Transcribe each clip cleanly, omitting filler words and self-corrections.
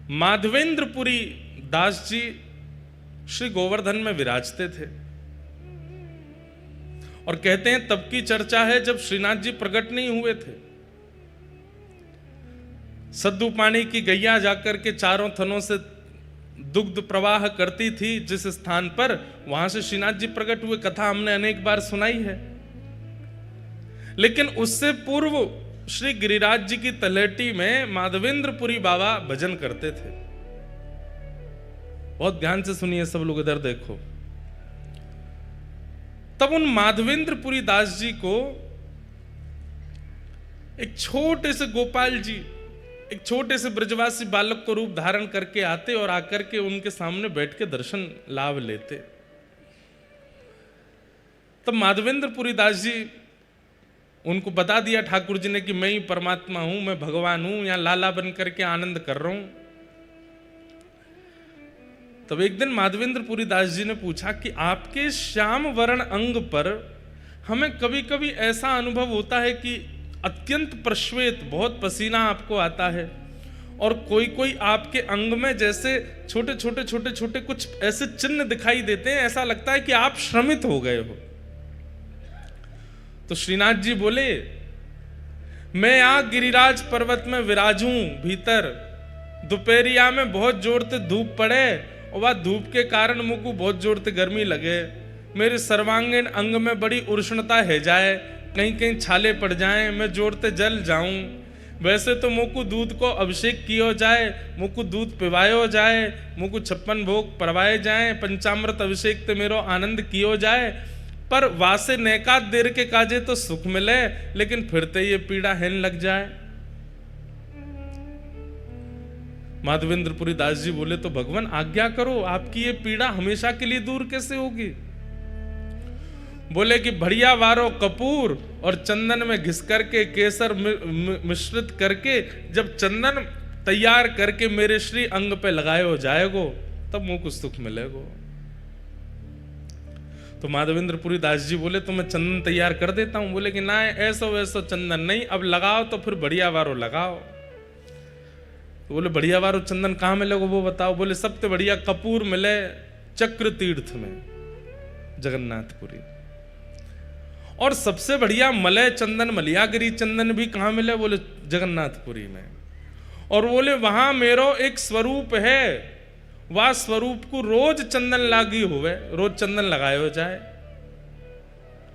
माधवेंद्रपुरी दास जी श्री गोवर्धन में विराजते थे और कहते हैं तब की चर्चा है जब श्रीनाथ जी प्रकट नहीं हुए थे। सद्दू पानी की गैया जाकर के चारों थनों से दुग्ध प्रवाह करती थी जिस स्थान पर, वहां से श्रीनाथ जी प्रकट हुए। कथा हमने अनेक बार सुनाई है। लेकिन उससे पूर्व श्री गिरिराज जी की तलहटी में माधवेंद्रपुरी बाबा भजन करते थे। बहुत ध्यान से सुनिए सब लोग, इधर देखो। तब उन माधवेंद्रपुरी दास जी को एक छोटे से गोपाल जी, एक छोटे से ब्रजवासी बालक को रूप धारण करके आते और आकर के उनके सामने बैठ के दर्शन लाभ लेते। तब माधवेंद्रपुरी दास जी उनको बता दिया ठाकुर जी ने कि मैं ही परमात्मा हूं, मैं भगवान हूं, यहां लाला बन करके आनंद कर रहा हूं। तब एक दिन माधवेंद्रपुरी दास जी ने पूछा कि आपके श्याम वर्ण अंग पर हमें कभी कभी ऐसा अनुभव होता है कि अत्यंत प्रश्वेत, बहुत पसीना आपको आता है, और कोई कोई आपके अंग में जैसे छोटे छोटे छोटे छोटे कुछ ऐसे चिन्ह दिखाई देते हैं, ऐसा लगता है कि आप श्रमित हो गए हो। तो श्रीनाथ जी बोले, मैं यहां गिरिराज पर्वत में विराजूं भीतर, दोपहरिया में बहुत जोर से धूप पड़े और वह धूप के कारण मुझको बहुत जोर से गर्मी लगे, मेरे सर्वांगीण अंग में बड़ी उष्णता है जाए, कहीं कहीं छाले पड़ जाएं, मैं जोर से जल जाऊं। वैसे तो मुझको दूध को अभिषेक किया जाए, मुझको दूध पिवायो जाए, मुझको 56 भोग परवाए जाए, पंचामृत अभिषेक ते मेरो आनंद कियो जाए, पर वासे नैका देर के काजे तो सुख मिले, लेकिन फिरते ये पीड़ा हेन लग जाए। माधवेंद्रपुरी दास जी बोले, तो भगवान आज्ञा करो, आपकी ये पीड़ा हमेशा के लिए दूर कैसे होगी? बोले कि बढ़िया वारो कपूर और चंदन में घिस करके केसर मिश्रित करके जब चंदन तैयार करके मेरे श्री अंग पे लगाए जाएगो, तब मुझे कुछ सुख मिलेगो। तो माधवेंद्रपुरी दास जी बोले, तो मैं चंदन तैयार कर देता हूं। बोले कि ना, ऐसा वैसा चंदन नहीं, अब लगाओ तो फिर बढ़िया वारो लगाओ। तो बोले बढ़िया वारो चंदन कहाँ मिलेगा वो बताओ। बोले सबसे बढ़िया कपूर मिले चक्र तीर्थ में, जगन्नाथपुरी, और सबसे बढ़िया मलय चंदन, मलियागिरी चंदन भी कहाँ मिले? बोले जगन्नाथपुरी में। और बोले वहां मेरो एक स्वरूप है, वह स्वरूप को रोज चंदन लागी हुए, रोज चंदन लगाए हो जाए।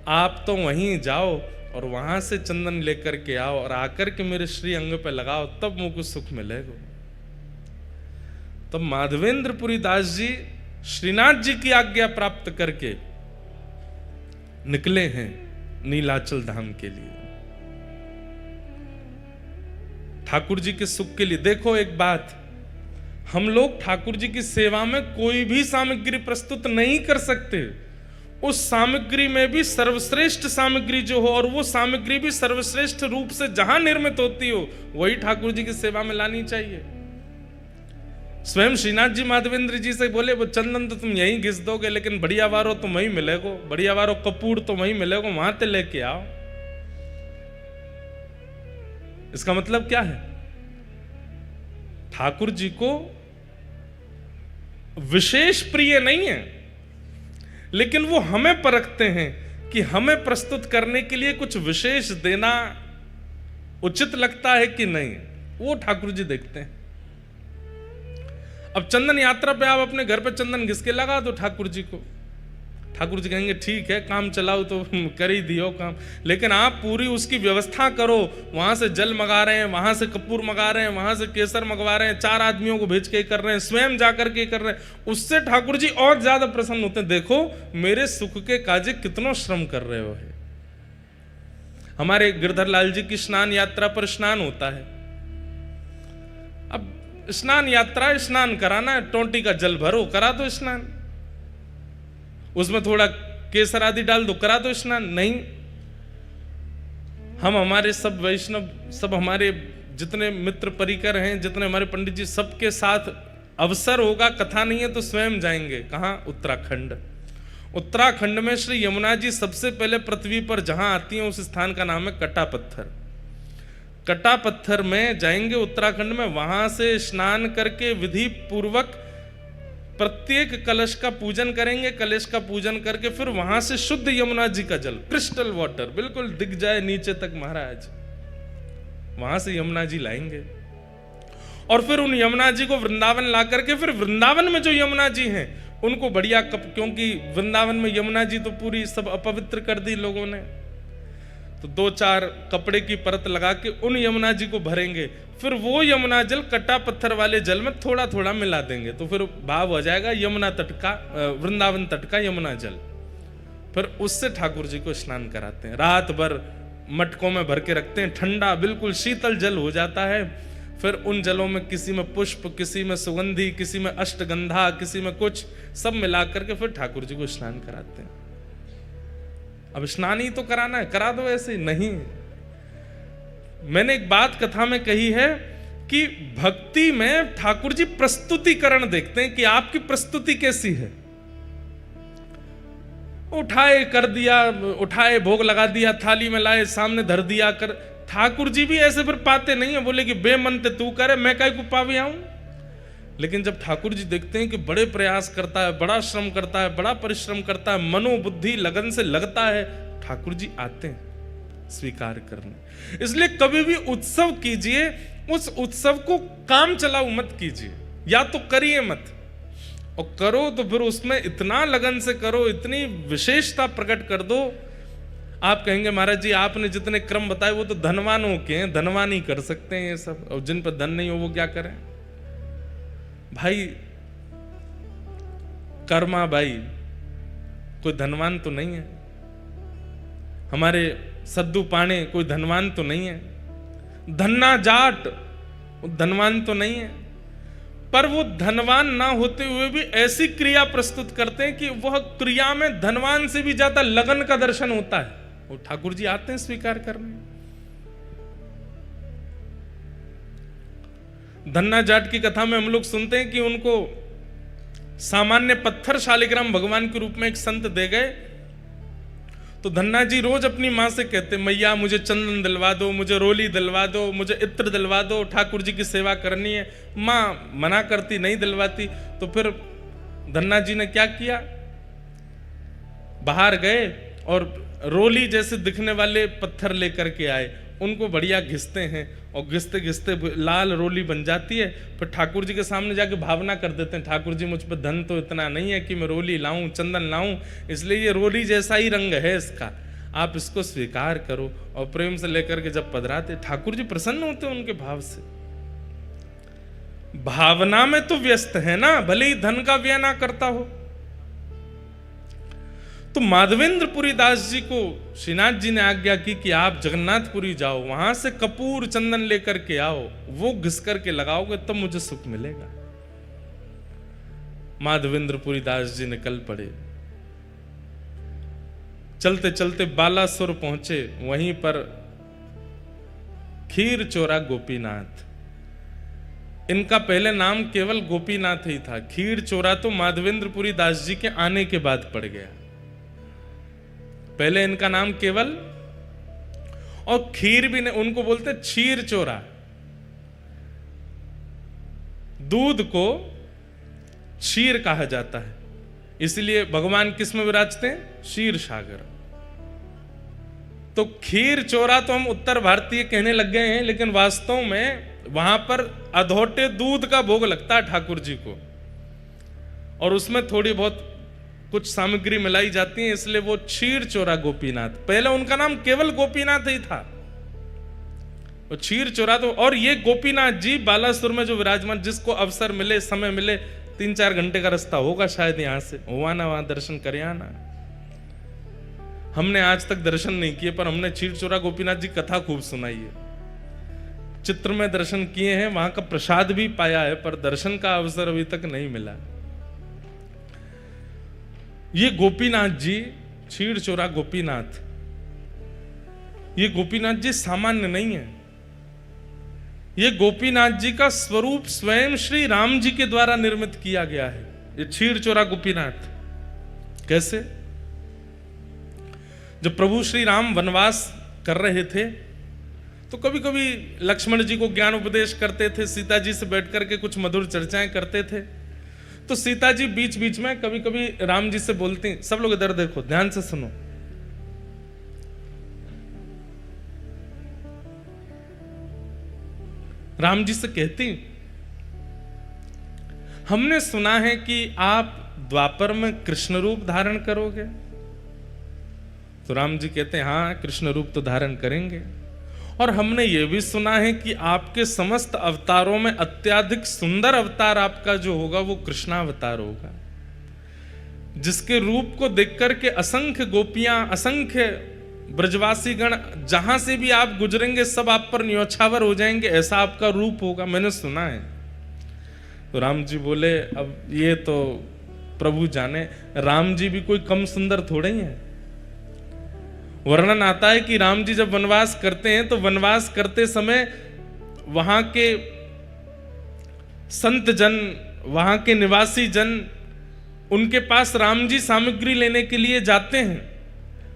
आप तो वहीं जाओ और वहां से चंदन लेकर के आओ और आकर के मेरे श्री अंग पे लगाओ, तब मुझको सुख मिलेगा। तब माधवेंद्रपुरी दास जी श्रीनाथ जी की आज्ञा प्राप्त करके निकले हैं नीलाचल धाम के लिए, ठाकुर जी के सुख के लिए। देखो एक बात, हम लोग ठाकुर जी की सेवा में कोई भी सामग्री प्रस्तुत नहीं कर सकते, उस सामग्री में भी सर्वश्रेष्ठ सामग्री जो हो, और वो सामग्री भी सर्वश्रेष्ठ रूप से जहां निर्मित होती हो, वही ठाकुर जी की सेवा में लानी चाहिए। स्वयं श्रीनाथ जी माधवेंद्र जी से बोले, वो चंदन तो तुम यहीं घिस दोगे, लेकिन बढ़िया वारो तो वहीं मिलेगो, बढ़िया वारो कपूर तो वहीं मिलेगो, वहां ते लेके आओ। इसका मतलब क्या है? ठाकुर जी को विशेष प्रिय नहीं है, लेकिन वो हमें परखते हैं कि हमें प्रस्तुत करने के लिए कुछ विशेष देना उचित लगता है कि नहीं, वो ठाकुर जी देखते हैं। अब चंदन यात्रा पे आप अपने घर पे चंदन घिस के लगा दो ठाकुर जी को, ठाकुर जी कहेंगे ठीक है, काम चलाओ तो कर ही दियो काम, लेकिन आप पूरी उसकी व्यवस्था करो, वहां से जल मंगा रहे हैं, वहां से कपूर मंगा रहे हैं, वहां से केसर मंगवा रहे हैं, 4 आदमियों को भेज के कर रहे हैं, स्वयं जाकर के कर रहे हैं, उससे ठाकुर जी और ज्यादा प्रसन्न होते हैं। देखो मेरे सुख के काजे कितना श्रम कर रहे हो है। हमारे गिरधर लाल जी की स्नान यात्रा पर स्नान होता है। अब स्नान यात्रा, स्नान कराना है, टोंटी का जल भरो, करा दो स्नान, उसमें थोड़ा केसर आदि डाल दो, करा दो स्नान। नहीं, हम हमारे सब वैष्णव, सब हमारे जितने मित्र परिकर हैं, जितने हमारे पंडित जी, सबके साथ अवसर होगा, कथा नहीं है तो स्वयं जाएंगे। कहाँ? उत्तराखंड। उत्तराखंड में श्री यमुना जी सबसे पहले पृथ्वी पर जहां आती हैं, उस स्थान का नाम है कटा पत्थर। कटा पत्थर में जाएंगे उत्तराखंड में, वहां से स्नान करके विधि पूर्वक प्रत्येक कलश का पूजन करेंगे। कलश का पूजन करके फिर वहां से शुद्ध यमुना जी का जल, क्रिस्टल वाटर, बिल्कुल दिख जाए नीचे तक महाराज, वहां से यमुना जी लाएंगे। और फिर उन यमुना जी को वृंदावन ला करके फिर वृंदावन में जो यमुना जी हैं उनको बढ़िया क्योंकि वृंदावन में यमुना जी तो पूरी सब अपवित्र कर दी लोगों ने, तो 2-4 कपड़े की परत लगा के उन यमुना जी को भरेंगे। फिर वो यमुना जल कटा पत्थर वाले जल में थोड़ा थोड़ा मिला देंगे, तो फिर भाव हो जाएगा यमुना तट का, वृंदावन तट का यमुना जल। फिर उससे ठाकुर जी को स्नान कराते हैं, रात भर मटकों में भर के रखते हैं, ठंडा बिल्कुल शीतल जल हो जाता है। फिर उन जलों में किसी में पुष्प, किसी में सुगंधी, किसी में अष्टगंधा, किसी में कुछ, सब मिला करके फिर ठाकुर जी को स्नान कराते हैं। अब स्नान ही तो कराना है, करा दो ऐसे ही नहीं। मैंने एक बात कथा में कही है कि भक्ति में ठाकुर जी प्रस्तुतिकरण देखते हैं कि आपकी प्रस्तुति कैसी है। उठाए कर दिया, उठाए भोग लगा दिया, थाली में लाए सामने धर दिया कर, ठाकुर जी भी ऐसे फिर पाते नहीं है, बोले कि बेमनते तू करे, मैं काहे को पावे आऊं। लेकिन जब ठाकुर जी देखते हैं कि बड़े प्रयास करता है, बड़ा श्रम करता है, बड़ा परिश्रम करता है, मनोबुद्धि लगन से लगता है, ठाकुर जी आते हैं स्वीकार करने। इसलिए कभी भी उत्सव कीजिए, उस उत्सव को काम चलाओ मत कीजिए, या तो करिए मत, और करो तो फिर उसमें इतना लगन से करो, इतनी विशेषता प्रकट कर दो। आप कहेंगे महाराज जी आपने जितने क्रम बताए वो तो धनवानों के हैं, धनवान ही कर सकते हैं ये सब, और जिन पर धन नहीं हो वो क्या करें। भाई कर्मा भाई कोई धनवान तो नहीं है, हमारे सद्दू पाणे कोई धनवान तो नहीं है, धन्ना जाट धनवान तो नहीं है, पर वो धनवान ना होते हुए भी ऐसी क्रिया प्रस्तुत करते हैं कि वह क्रिया में धनवान से भी ज्यादा लगन का दर्शन होता है। वो ठाकुर जी आते हैं स्वीकार करने। धन्ना जाट की कथा में हम लोग सुनते हैं कि उनको सामान्य पत्थर शालिग्राम भगवान के रूप में एक संत दे गए, तो धन्ना जी रोज अपनी मां से कहते, मैया मुझे चंदन दिलवा दो, मुझे रोली दिलवा दो, मुझे इत्र दिलवा दो, ठाकुर जी की सेवा करनी है। मां मना करती, नहीं दिलवाती। तो फिर धन्ना जी ने क्या किया, बाहर गए और रोली जैसे दिखने वाले पत्थर लेकर के आए, उनको बढ़िया घिसते हैं, और घिसते घिसते लाल रोली बन जाती है। फिर ठाकुर जी के सामने जाके भावना कर देते हैं, ठाकुर जी मुझ पर धन तो इतना नहीं है कि मैं रोली लाऊं, चंदन लाऊं, इसलिए ये रोली जैसा ही रंग है इसका, आप इसको स्वीकार करो। और प्रेम से लेकर के जब पधराते, ठाकुर जी प्रसन्न होते उनके भाव से। भावना में तो व्यस्त है ना, भले ही धन का व्यय ना करता हो। तो माधवेंद्रपुरी दास जी को श्रीनाथ जी ने आज्ञा की कि आप जगन्नाथपुरी जाओ, वहां से कपूर चंदन लेकर के आओ, वो घिस करके लगाओगे तब मुझे सुख मिलेगा। माधवेंद्रपुरी दास जी निकल पड़े, चलते चलते बालासुर पहुंचे, वहीं पर खीर चोरा गोपीनाथ, इनका पहले नाम केवल गोपीनाथ ही था, खीर चोरा तो माधवेंद्रपुरी दास जी के आने के बाद पड़ गया। पहले इनका नाम केवल, और खीर भी नहीं, उनको बोलते क्षीर चोरा। दूध को क्षीर कहा जाता है, इसलिए भगवान किस में विराजते हैं, क्षीर सागर। तो खीर चोरा तो हम उत्तर भारतीय कहने लग गए हैं, लेकिन वास्तव में वहां पर अधोटे दूध का भोग लगता है ठाकुर जी को, और उसमें थोड़ी बहुत कुछ सामग्री मिलाई जाती है, इसलिए वो क्षीर चोरा गोपीनाथ। पहले उनका नाम केवल गोपीनाथ ही था, वो क्षीर चोरा। तो और ये गोपीनाथ जी बालासुर में जो विराजमान, जिसको अवसर मिले, समय मिले, 3-4 घंटे का रास्ता होगा शायद यहां से, हुआ ना वहां दर्शन करे आना। हमने आज तक दर्शन नहीं किए, पर हमने क्षीर चोरा गोपीनाथ जी कथा खूब सुनाई है, चित्र में दर्शन किए हैं, वहां का प्रसाद भी पाया है, पर दर्शन का अवसर अभी तक नहीं मिला। ये गोपीनाथ जी, क्षीर चोरा गोपीनाथ, ये गोपीनाथ जी सामान्य नहीं है, ये गोपीनाथ जी का स्वरूप स्वयं श्री राम जी के द्वारा निर्मित किया गया है, ये क्षीर चोरा गोपीनाथ। कैसे? जब प्रभु श्री राम वनवास कर रहे थे, तो कभी कभी लक्ष्मण जी को ज्ञान उपदेश करते थे, सीता जी से बैठ करके कुछ मधुर चर्चाएं करते थे। तो सीता जी बीच बीच में कभी कभी राम जी से बोलती, सब लोग इधर देखो, ध्यान से सुनो। राम जी से कहती, हमने सुना है कि आप द्वापर में कृष्ण रूप धारण करोगे। तो राम जी कहते हैं, हाँ कृष्ण रूप तो धारण करेंगे, और हमने ये भी सुना है कि आपके समस्त अवतारों में अत्यधिक सुंदर अवतार आपका जो होगा वो कृष्णावतार होगा, जिसके रूप को देख करके असंख्य गोपियां, असंख्य ब्रजवासी गण जहां से भी आप गुजरेंगे सब आप पर न्योछावर हो जाएंगे, ऐसा आपका रूप होगा, मैंने सुना है। तो राम जी बोले, अब ये तो प्रभु जाने, राम जी भी कोई कम सुंदर थोड़े ही हैं। वर्णन आता है कि राम जी जब वनवास करते हैं तो वनवास करते समय वहां के संत जन, वहां के निवासी जन, उनके पास राम जी सामग्री लेने के लिए जाते हैं।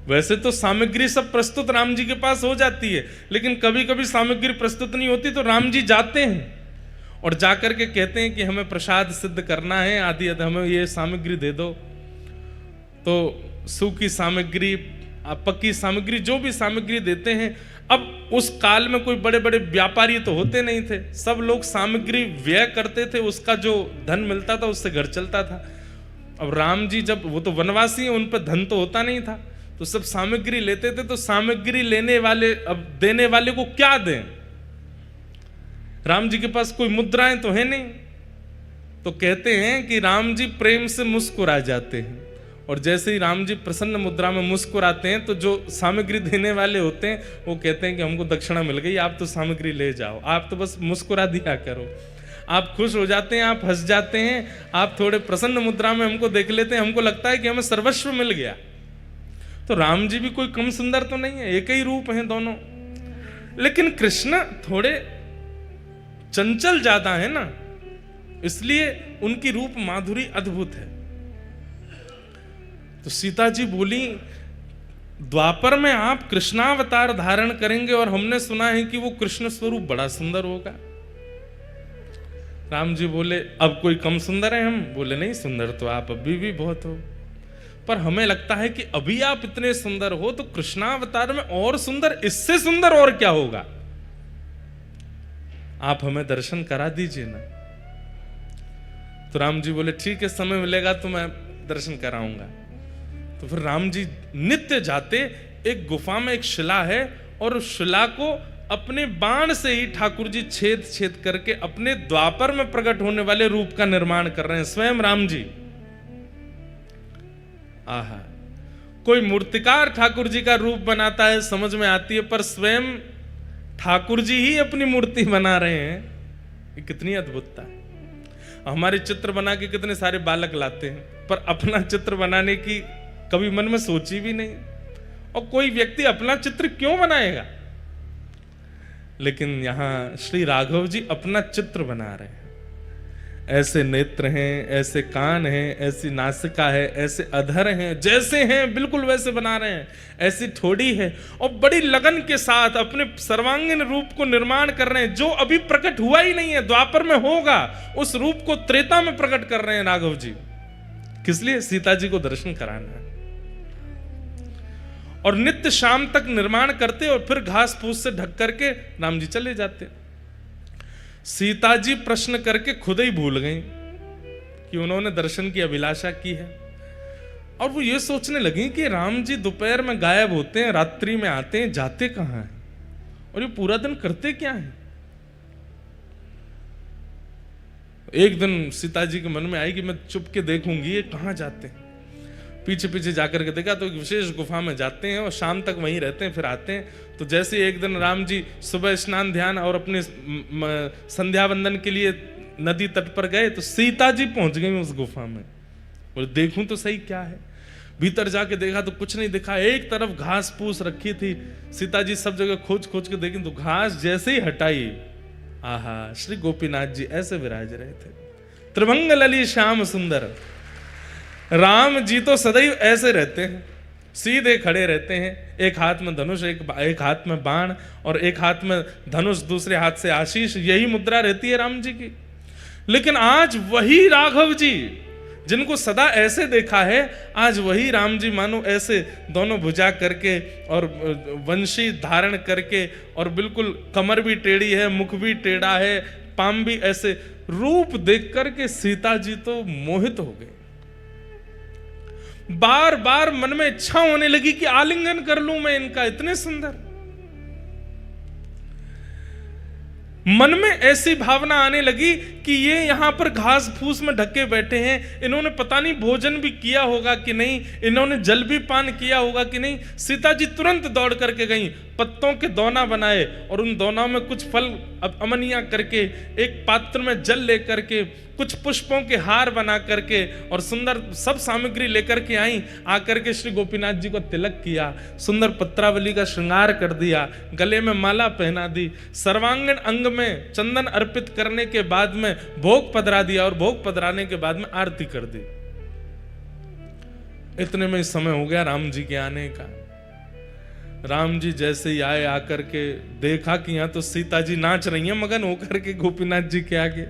वैसे तो सामग्री सब प्रस्तुत राम जी के पास हो जाती है, लेकिन कभी कभी सामग्री प्रस्तुत नहीं होती, तो राम जी जाते हैं और जाकर के कहते हैं कि हमें प्रसाद सिद्ध करना है, आदि हमें ये सामग्री दे दो। तो सूखी सामग्री, पक्की सामग्री, जो भी सामग्री देते हैं। अब उस काल में कोई बड़े बड़े व्यापारी तो होते नहीं थे, सब लोग सामग्री व्यय करते थे, उसका जो धन मिलता था उससे घर चलता था। अब राम जी जब, वो तो वनवासी हैं, उन पर धन तो होता नहीं था, तो सब सामग्री लेते थे। तो सामग्री लेने वाले, अब देने वाले को क्या दें? राम जी के पास कोई मुद्राएं तो है नहीं, तो कहते हैं कि राम जी प्रेम से मुस्कुरा जाते हैं, और जैसे ही राम जी प्रसन्न मुद्रा में मुस्कुराते हैं तो जो सामग्री देने वाले होते हैं वो कहते हैं कि हमको दक्षिणा मिल गई, आप तो सामग्री ले जाओ, आप तो बस मुस्कुरा दिया करो। आप खुश हो जाते हैं, आप हंस जाते हैं, आप थोड़े प्रसन्न मुद्रा में हमको देख लेते हैं, हमको लगता है कि हमें सर्वस्व मिल गया। तो राम जी भी कोई कम सुंदर तो नहीं है, एक ही रूप हैं दोनों, लेकिन कृष्ण थोड़े चंचल ज्यादा है ना, इसलिए उनकी रूप माधुरी अद्भुत है। तो सीता जी बोली, द्वापर में आप कृष्णावतार धारण करेंगे और हमने सुना है कि वो कृष्ण स्वरूप बड़ा सुंदर होगा। राम जी बोले, अब कोई कम सुंदर है हम? बोले नहीं, सुंदर तो आप अभी भी बहुत हो, पर हमें लगता है कि अभी आप इतने सुंदर हो तो कृष्णावतार में और सुंदर, इससे सुंदर और क्या होगा? आप हमें दर्शन करा दीजिए ना। तो राम जी बोले, ठीक है, समय मिलेगा तो मैं दर्शन कराऊंगा। तो फिर राम जी नित्य जाते, एक गुफा में एक शिला है, और उस शिला को अपने बाण से ही ठाकुर जी छेद छेद करके अपने द्वापर में प्रकट होने वाले रूप का निर्माण कर रहे हैं, स्वयं राम जी। आहा, कोई मूर्तिकार ठाकुर जी का रूप बनाता है समझ में आती है, पर स्वयं ठाकुर जी ही अपनी मूर्ति बना रहे हैं, ये कितनी अद्भुतता है। हमारे चित्र बना के कितने सारे बालक लाते हैं, पर अपना चित्र बनाने की कभी मन में सोची भी नहीं। और कोई व्यक्ति अपना चित्र क्यों बनाएगा? लेकिन यहां श्री राघव जी अपना चित्र बना रहे हैं। ऐसे नेत्र हैं, ऐसे कान हैं, ऐसी नासिका है, ऐसे अधर हैं, जैसे हैं बिल्कुल वैसे बना रहे हैं, ऐसी ठोड़ी है, और बड़ी लगन के साथ अपने सर्वांगीण रूप को निर्माण कर रहे हैं, जो अभी प्रकट हुआ ही नहीं है, द्वापर में होगा, उस रूप को त्रेता में प्रकट कर रहे हैं राघव जी। किस लिए? सीता जी को दर्शन कराना है। और नित्य शाम तक निर्माण करते और फिर घास फूस से ढक करके राम जी चले जाते। सीता जी प्रश्न करके खुद ही भूल गई कि उन्होंने दर्शन की अभिलाषा की है, और वो ये सोचने लगी कि राम जी दोपहर में गायब होते हैं, रात्रि में आते हैं, जाते कहां हैं, और ये पूरा दिन करते क्या हैं। एक दिन सीता जी के मन में आई कि मैं चुप के देखूंगी ये कहां जाते हैं। पीछे पीछे जाकर के देखा तो एक विशेष गुफा में जाते हैं और शाम तक वहीं रहते हैं, फिर आते हैं। तो जैसे एक दिन राम जी सुबह स्नान ध्यान और अपने संध्या वंदन के लिए नदी तट पर गए, तो सीता जी पहुंच गई उस गुफा में, और देखूं तो सही क्या है। भीतर जाके देखा तो कुछ नहीं दिखा, एक तरफ घास फूस रखी थी। सीता जी सब जगह खोज खोज के देखी तो घास जैसे ही हटाई, आहा, श्री गोपीनाथ जी ऐसे विराज रहे थे, त्रिभंग लली श्याम सुंदर। राम जी तो सदैव ऐसे रहते हैं, सीधे खड़े रहते हैं, एक हाथ में धनुष, एक हाथ में बाण और एक हाथ में धनुष, दूसरे हाथ से आशीष, यही मुद्रा रहती है राम जी की। लेकिन आज वही राघव जी जिनको सदा ऐसे देखा है, आज वही राम जी मानो ऐसे दोनों भुजा करके और वंशी धारण करके, और बिल्कुल कमर भी टेढ़ी है, मुख भी टेढ़ा है, पाम भी ऐसे, रूप देख करके सीता जी तो मोहित हो गए। बार बार मन में इच्छा होने लगी कि आलिंगन कर लूं मैं इनका, इतने सुंदर। मन में ऐसी भावना आने लगी कि ये यहां पर घास फूस में ढके बैठे हैं, इन्होंने पता नहीं भोजन भी किया होगा कि नहीं, इन्होंने जल भी पान किया होगा कि नहीं। सीता जी तुरंत दौड़ करके गई, पत्तों के दोना बनाए और उन दोनों में कुछ फल अमनिया करके, एक पात्र में जल लेकर के, कुछ पुष्पों के हार बना करके और सुंदर सब सामग्री लेकर के आई। आकर के श्री गोपीनाथ जी को तिलक किया, सुंदर पत्रावली का श्रृंगार कर दिया, गले में माला पहना दी, सर्वांगीण अंग में चंदन अर्पित करने के बाद में भोग पधरा दिया और भोग पधराने के बाद में आरती कर दी। इतने में समय हो गया राम जी के आने का। राम जी जैसे ही आए, आकर के देखा कि यहां तो सीता जी नाच रही हैं मगन होकर के गोपीनाथ जी के आगे।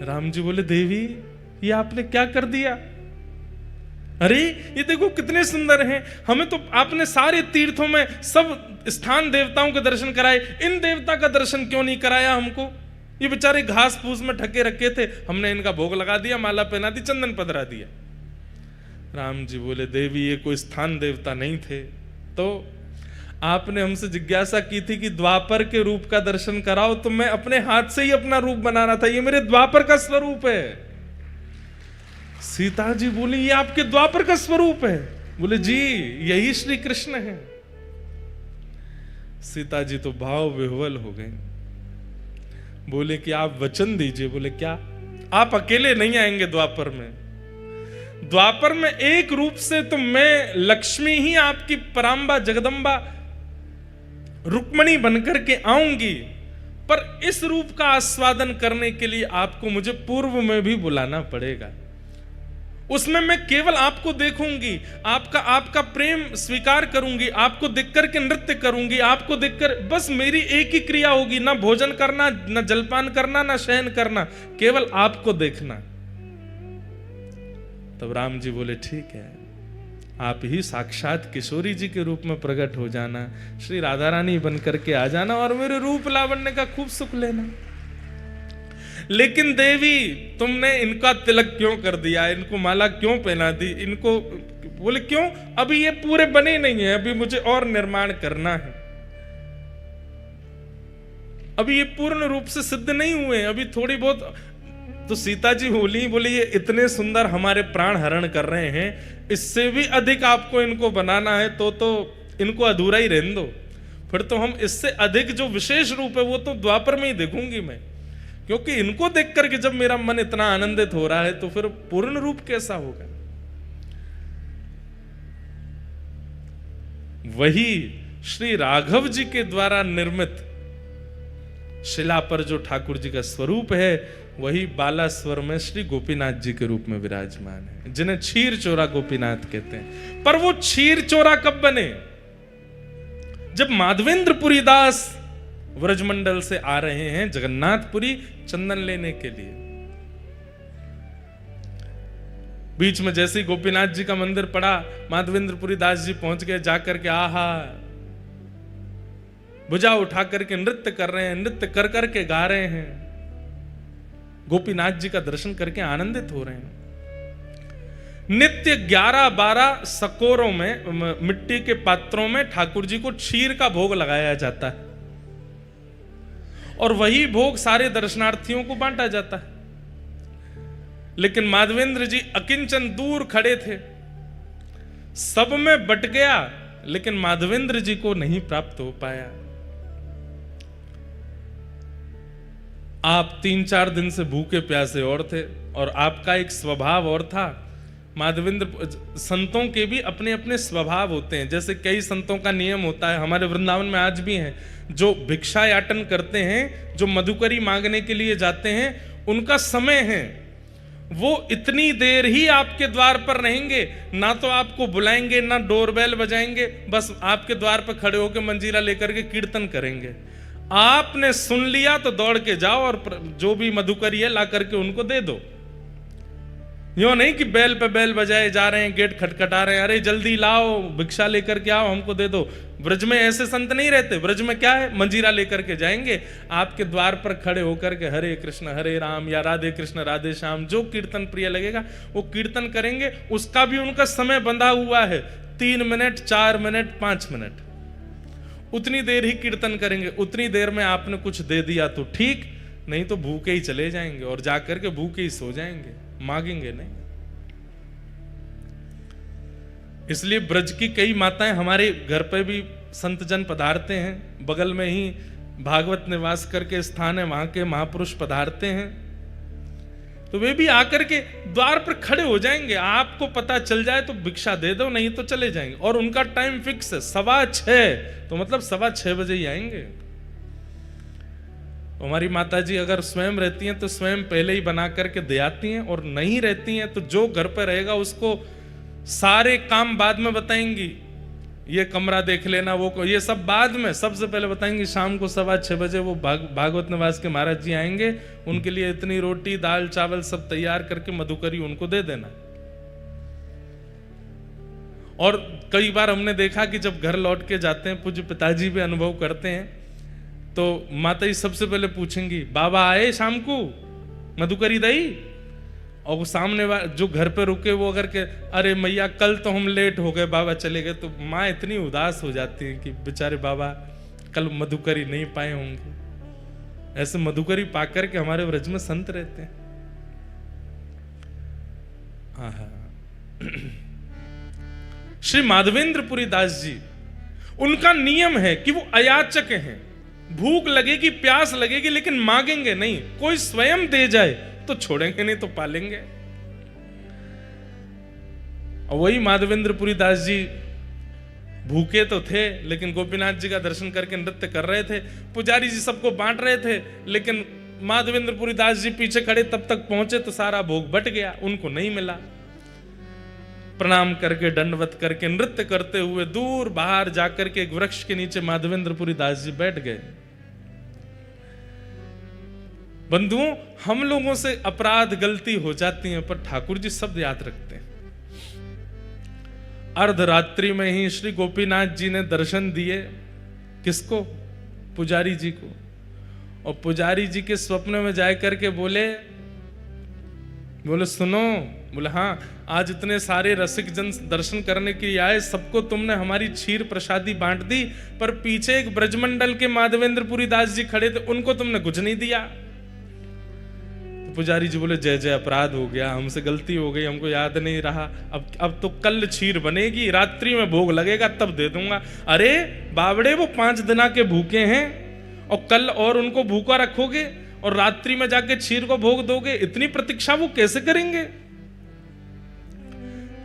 राम जी बोले, देवी ये आपने क्या कर दिया? अरे ये देखो कितने सुंदर हैं, हमें तो आपने सारे तीर्थों में सब स्थान देवताओं के दर्शन कराए, इन देवता का दर्शन क्यों नहीं कराया हमको? ये बेचारे घास फूस में ढके रखे थे, हमने इनका भोग लगा दिया, माला पहना दी, चंदन पधरा दिया। राम जी बोले, देवी ये कोई स्थान देवता नहीं थे, तो आपने हमसे जिज्ञासा की थी कि द्वापर के रूप का दर्शन कराओ, तो मैं अपने हाथ से ही अपना रूप बनाना था, ये मेरे द्वापर का स्वरूप है। सीता जी बोली, ये आपके द्वापर का स्वरूप है? बोले जी यही श्री कृष्ण है। सीता जी तो भाव विह्वल हो गए, बोले कि आप वचन दीजिए। बोले क्या? आप अकेले नहीं आएंगे द्वापर में, द्वापर में एक रूप से तो मैं लक्ष्मी ही आपकी परांबा जगदम्बा रुक्मणी बनकर के आऊंगी, पर इस रूप का आस्वादन करने के लिए आपको मुझे पूर्व में भी बुलाना पड़ेगा। उसमें मैं केवल आपको देखूंगी, आपका प्रेम स्वीकार करूंगी, आपको देखकर के नृत्य करूंगी, आपको देखकर बस मेरी एक ही क्रिया होगी, ना भोजन करना, ना जलपान करना, ना शयन करना, केवल आपको देखना। तब राम जी बोले, ठीक है, आप ही साक्षात किशोरी जी के रूप में प्रकट हो जाना, श्री राधा रानी बन करके आ जाना और मेरे रूप लावण्य का खूब सुख लेना। लेकिन देवी तुमने इनका तिलक क्यों कर दिया, इनको माला क्यों पहना दी, इनको? बोले क्यों? अभी ये पूरे बने नहीं है, अभी मुझे और निर्माण करना है, अभी ये पूर्ण रूप से सिद्ध नहीं हुए, अभी थोड़ी बहुत। तो सीता जी बोली ये इतने सुंदर हमारे प्राण हरण कर रहे हैं, इससे भी अधिक आपको इनको बनाना है तो इनको अधूरा ही रहने दो, फिर तो हम इससे अधिक जो विशेष रूप है वो तो द्वापर में ही देखूंगी मैं, क्योंकि इनको देख करके जब मेरा मन इतना आनंदित हो रहा है तो फिर पूर्ण रूप कैसा होगा? वही श्री राघव जी के द्वारा निर्मित शिला पर जो ठाकुर जी का स्वरूप है, वही बालास्वर में श्री गोपीनाथ जी के रूप में विराजमान है, जिन्हें क्षीर चोरा गोपीनाथ कहते हैं। पर वो क्षीर चोरा कब बने? जब माधवेंद्रपुरी दास व्रजमंडल से आ रहे हैं जगन्नाथपुरी चंदन लेने के लिए। बीच में जैसे ही गोपीनाथ जी का मंदिर पड़ा, माधवेंद्रपुरी दास जी पहुंच गए, जाकर के आहा भुजा उठा करके नृत्य कर रहे हैं, नृत्य कर करके गा रहे हैं, गोपीनाथ जी का दर्शन करके आनंदित हो रहे हैं। नित्य 11-12 सकोरों में, मिट्टी के पात्रों में ठाकुर जी को क्षीर का भोग लगाया जाता है और वही भोग सारे दर्शनार्थियों को बांटा जाता है। लेकिन माधवेंद्र जी अकिंचन दूर खड़े थे, सब में बट गया, लेकिन माधवेंद्र जी को नहीं प्राप्त हो पाया। आप 3-4 दिन से भूखे प्यासे और थे और आपका एक स्वभाव और था। माधवेंद्र संतों के भी अपने अपने स्वभाव होते हैं, जैसे कई संतों का नियम होता है, हमारे वृंदावन में आज भी हैं, जो भिक्षा याटन करते हैं, जो मधुकरी मांगने के लिए जाते हैं, उनका समय है, वो इतनी देर ही आपके द्वार पर रहेंगे, ना तो आपको बुलाएंगे ना डोरबेल बजाएंगे, बस आपके द्वार पर खड़े होकर मंजीरा लेकर के कीर्तन करेंगे। आपने सुन लिया तो दौड़ के जाओ और जो भी मधुकरी है ला करके उनको दे दो। यो नहीं कि बैल पे बैल बजाए जा रहे हैं, गेट खटखटा रहे हैं, अरे जल्दी लाओ भिक्षा लेकर के आओ हमको दे दो। ब्रज में ऐसे संत नहीं रहते। ब्रज में क्या है, मंजीरा लेकर के जाएंगे, आपके द्वार पर खड़े होकर के हरे कृष्ण हरे राम या राधे कृष्ण राधे श्याम, जो कीर्तन प्रिय लगेगा वो कीर्तन करेंगे। उसका भी उनका समय बंधा हुआ है, 3 मिनट 4 मिनट 5 मिनट, उतनी देर ही कीर्तन करेंगे। उतनी देर में आपने कुछ दे दिया तो ठीक, नहीं तो भूखे ही चले जाएंगे और जाकर के भूखे ही सो जाएंगे, मांगेंगे नहीं। इसलिए ब्रज की कई माताएं हमारे घर पे भी संत जन पधारते हैं, बगल में ही भागवत निवास करके स्थान है, वहां के महापुरुष पधारते हैं, तो वे भी आकर के द्वार पर खड़े हो जाएंगे। आपको पता चल जाए तो भिक्षा दे दो, नहीं तो चले जाएंगे। और उनका टाइम फिक्स है 6:15, तो मतलब 6:15 बजे ही आएंगे। हमारी माता जी अगर स्वयं रहती हैं तो स्वयं पहले ही बना करके दे आती हैं, और नहीं रहती हैं तो जो घर पर रहेगा उसको सारे काम बाद में बताएंगी, ये कमरा देख लेना, वो ये सब बाद में, सबसे पहले बताएंगी शाम को 6:15 बजे वो भागवत निवास के महाराज जी आएंगे, उनके लिए इतनी रोटी दाल चावल सब तैयार करके मधुकरी उनको दे देना। और कई बार हमने देखा कि जब घर लौट के जाते हैं, पूज्य पिताजी भी अनुभव करते हैं, तो माता जी सबसे पहले पूछेंगी बाबा आए शाम को मधुकरी दई, और वो सामने जो घर पे रुके वो अगर के अरे मैया कल तो हम लेट हो गए बाबा चले गए, तो माँ इतनी उदास हो जाती है कि बेचारे बाबा कल मधुकरी नहीं पाए होंगे। ऐसे मधुकरी पाकर के हमारे व्रज में संत रहते हैं। श्री माधवेंद्रपुरी दास जी, उनका नियम है कि वो अयाचक हैं, भूख लगेगी प्यास लगेगी लेकिन मांगेंगे नहीं, कोई स्वयं दे जाए तो छोड़ेंगे नहीं तो पालेंगे। और वही माधवेंद्रपुरी दास जी भूखे तो थे लेकिन गोपीनाथ जी का दर्शन करके नृत्य कर रहे थे, पुजारी जी सबको बांट रहे थे, लेकिन माधवेंद्रपुरी दास जी पीछे खड़े तब तक पहुंचे तो सारा भोग बट गया, उनको नहीं मिला। प्रणाम करके दंडवत करके नृत्य करते हुए दूर बाहर जाकर के एक वृक्ष के नीचे माधवेंद्रपुरी दास जी बैठ गए। बंधुओं, हम लोगों से अपराध गलती हो जाती है, पर ठाकुर जी शब्द याद रखते हैं। अर्धरात्रि में ही श्री गोपीनाथ जी ने दर्शन दिए, किसको? पुजारी जी को। और पुजारी जी के स्वप्न में जाकर के बोले सुनो, बोले हाँ, आज इतने सारे रसिक जन दर्शन करने के लिए आए, सबको तुमने हमारी क्षीर प्रसादी बांट दी, पर पीछे एक ब्रजमंडल के माधवेंद्रपुरी दास जी खड़े थे, उनको तुमने कुछ नहीं दिया। पुजारी जी बोले जय जय, अपराध हो गया, हमसे गलती हो गई, हमको याद नहीं रहा, अब तो कल क्षीर बनेगी, रात्रि में भोग लगेगा तब दे दूंगा। अरे बावड़े, वो 5 दिन के भूखे हैं और कल और उनको भूखा रखोगे और रात्रि में जाके क्षीर को भोग दोगे, इतनी प्रतीक्षा वो कैसे करेंगे?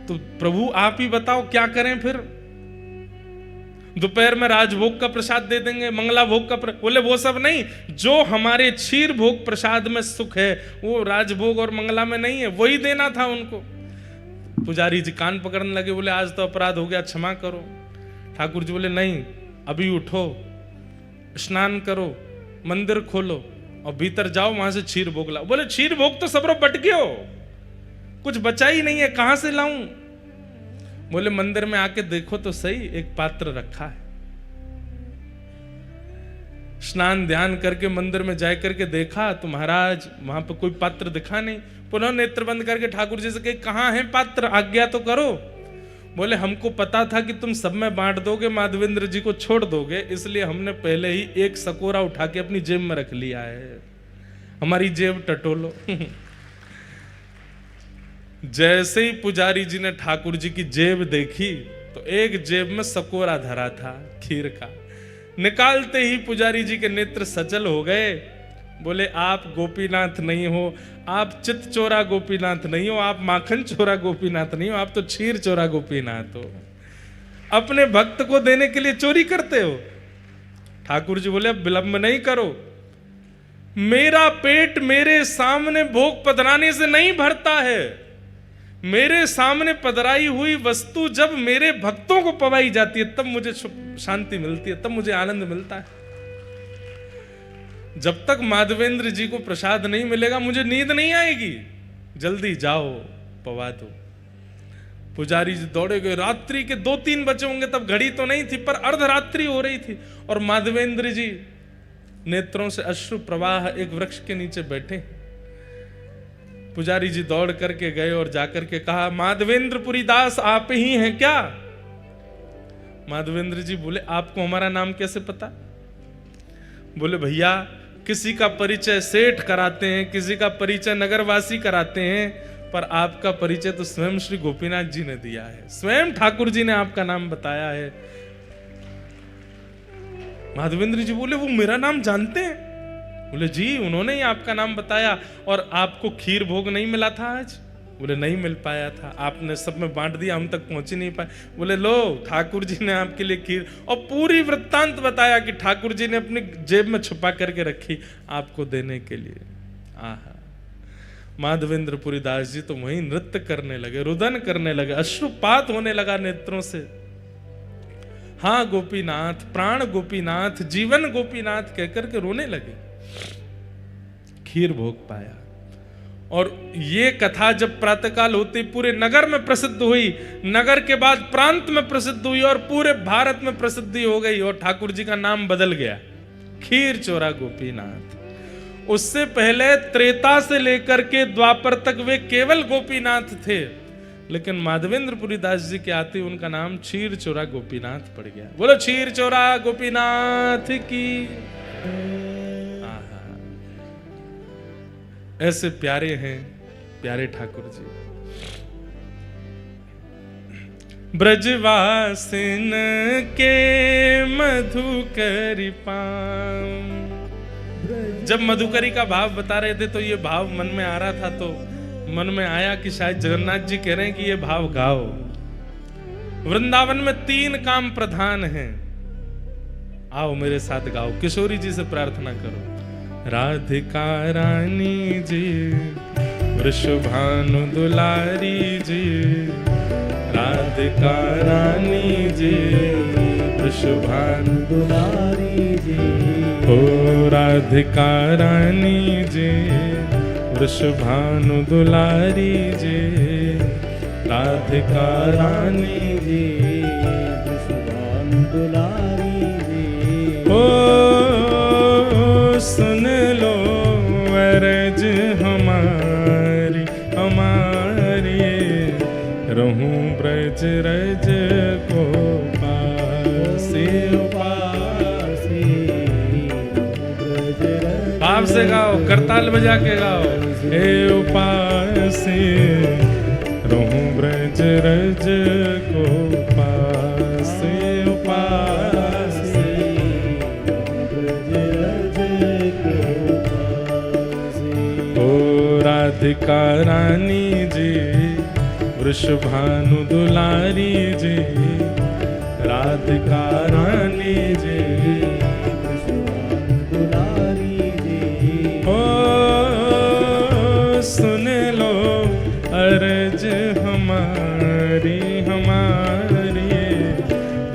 तो प्रभु आप ही बताओ क्या करें फिर? दोपहर में राजभोग का प्रसाद दे देंगे, मंगला भोग का बोले वो सब नहीं, जो हमारे क्षीर भोग प्रसाद में सुख है वो राजभोग और मंगला में नहीं है, वही देना था उनको। पुजारी जी कान पकड़ने लगे, बोले आज तो अपराध हो गया, क्षमा करो। ठाकुर जी बोले नहीं, अभी उठो, स्नान करो, मंदिर खोलो और भीतर जाओ, वहां से क्षीर भोग लाओ। बोले क्षीर भोग तो सबरो बट गयो, कुछ बचा ही नहीं है, कहां से लाऊं? बोले मंदिर में आके देखो तो सही, एक पात्र रखा है। स्नान ध्यान करके मंदिर में जा करके देखा तो महाराज वहां पे कोई पात्र दिखा नहीं। पुनः नेत्र बंद करके ठाकुर जी से कहे कहां है पात्र, आज्ञा तो करो। बोले हमको पता था कि तुम सब में बांट दोगे, माधवेंद्र जी को छोड़ दोगे, इसलिए हमने पहले ही एक सकोरा उठा के अपनी जेब में रख लिया है, हमारी जेब टटोलो। जैसे ही पुजारी जी ने ठाकुर जी की जेब देखी तो एक जेब में सकोरा धरा था खीर का। निकालते ही पुजारी जी के नेत्र सचल हो गए। बोले आप गोपीनाथ नहीं हो, आप चित चोरा गोपीनाथ नहीं हो, आप माखन चोरा गोपीनाथ नहीं हो, आप तो क्षीर चोरा गोपीनाथ हो। अपने भक्त को देने के लिए चोरी करते हो। ठाकुर जी बोले अब विलंब नहीं करो, मेरा पेट मेरे सामने भोग पधराने से नहीं भरता है। मेरे सामने पधराई हुई वस्तु जब मेरे भक्तों को पवाई जाती है तब मुझे शांति मिलती है, तब मुझे आनंद मिलता है। जब तक माधवेंद्र जी को प्रसाद नहीं मिलेगा मुझे नींद नहीं आएगी। जल्दी जाओ पवा दो। पुजारी जी दौड़े गए। रात्रि के 2-3 बजे होंगे, तब घड़ी तो नहीं थी पर अर्धरात्रि हो रही थी और माधवेंद्र जी नेत्रों से अश्रु प्रवाह एक वृक्ष के नीचे बैठे। पुजारी जी दौड़ करके गए और जाकर के कहा, माधवेंद्रपुरी दास आप ही हैं क्या? माधवेंद्र जी बोले, आपको हमारा नाम कैसे पता? बोले, भैया किसी का परिचय सेठ कराते हैं, किसी का परिचय नगरवासी कराते हैं, पर आपका परिचय तो स्वयं श्री गोपीनाथ जी ने दिया है, स्वयं ठाकुर जी ने आपका नाम बताया है। माधवेंद्र जी बोले, वो मेरा नाम जानते हैं? बोले, जी उन्होंने ही आपका नाम बताया। और आपको खीर भोग नहीं मिला था आज? बोले, नहीं मिल पाया था, आपने सब में बांट दिया, हम तक पहुंच ही नहीं पाए। बोले, लो ठाकुर जी ने आपके लिए खीर, और पूरी वृत्तांत बताया कि ठाकुर जी ने अपनी जेब में छुपा करके रखी आपको देने के लिए। आहा, माधवेंद्रपुरी दास जी तो वहीं नृत्य करने लगे, रुदन करने लगे, अश्रुपात होने लगा नेत्रों से। हाँ गोपीनाथ, प्राण गोपीनाथ, जीवन गोपीनाथ कहकर के रोने लगे। खीर भोग पाया। और ये कथा जब प्रातःकाल होती पूरे नगर में प्रसिद्ध हुई, नगर के बाद प्रांत में प्रसिद्ध हुई और पूरे भारत में प्रसिद्धि हो गई और ठाकुर जी का नाम बदल गया, खीर चोरा गोपीनाथ। उससे पहले त्रेता से लेकर के द्वापर तक वे केवल गोपीनाथ थे, लेकिन माधवेंद्रपुरी दास जी के आते उनका नाम क्षीर चोरा गोपीनाथ पड़ गया। बोलो क्षीर चोरा गोपीनाथ की। ऐसे प्यारे हैं प्यारे ठाकुर जी। ब्रजवासिन के मधुकरी पाम। जब मधुकरी का भाव बता रहे थे तो ये भाव मन में आ रहा था, तो मन में आया कि शायद जगन्नाथ जी कह रहे हैं कि ये भाव गाओ। वृंदावन में 3 काम प्रधान हैं, आओ मेरे साथ गाओ। किशोरी जी से प्रार्थना करो। राधिका रानी जी, वृषभानु दुलारी जी, राधिका रानी जी, वृषभानु दुलारी जी। ओ राधिका रानी जी, वृषभानु दुलारी जी, राधिका रानी जी, वृषभानु दुलारी जी। ओ सुन लो अरज हमारी हमारी, रहूं ब्रज रज को पासे पासे। भाव से गाओ, करताल बजा के गाओ। हे उपासे रहूं ब्रज रज को पासे उपासे। ओ राधिका रानी जी, वृषभानु दुलारी जी, राधिका रानी जी, वृषभानु दुलारी जी। ओ सुन लो अरज हमारी हमारी,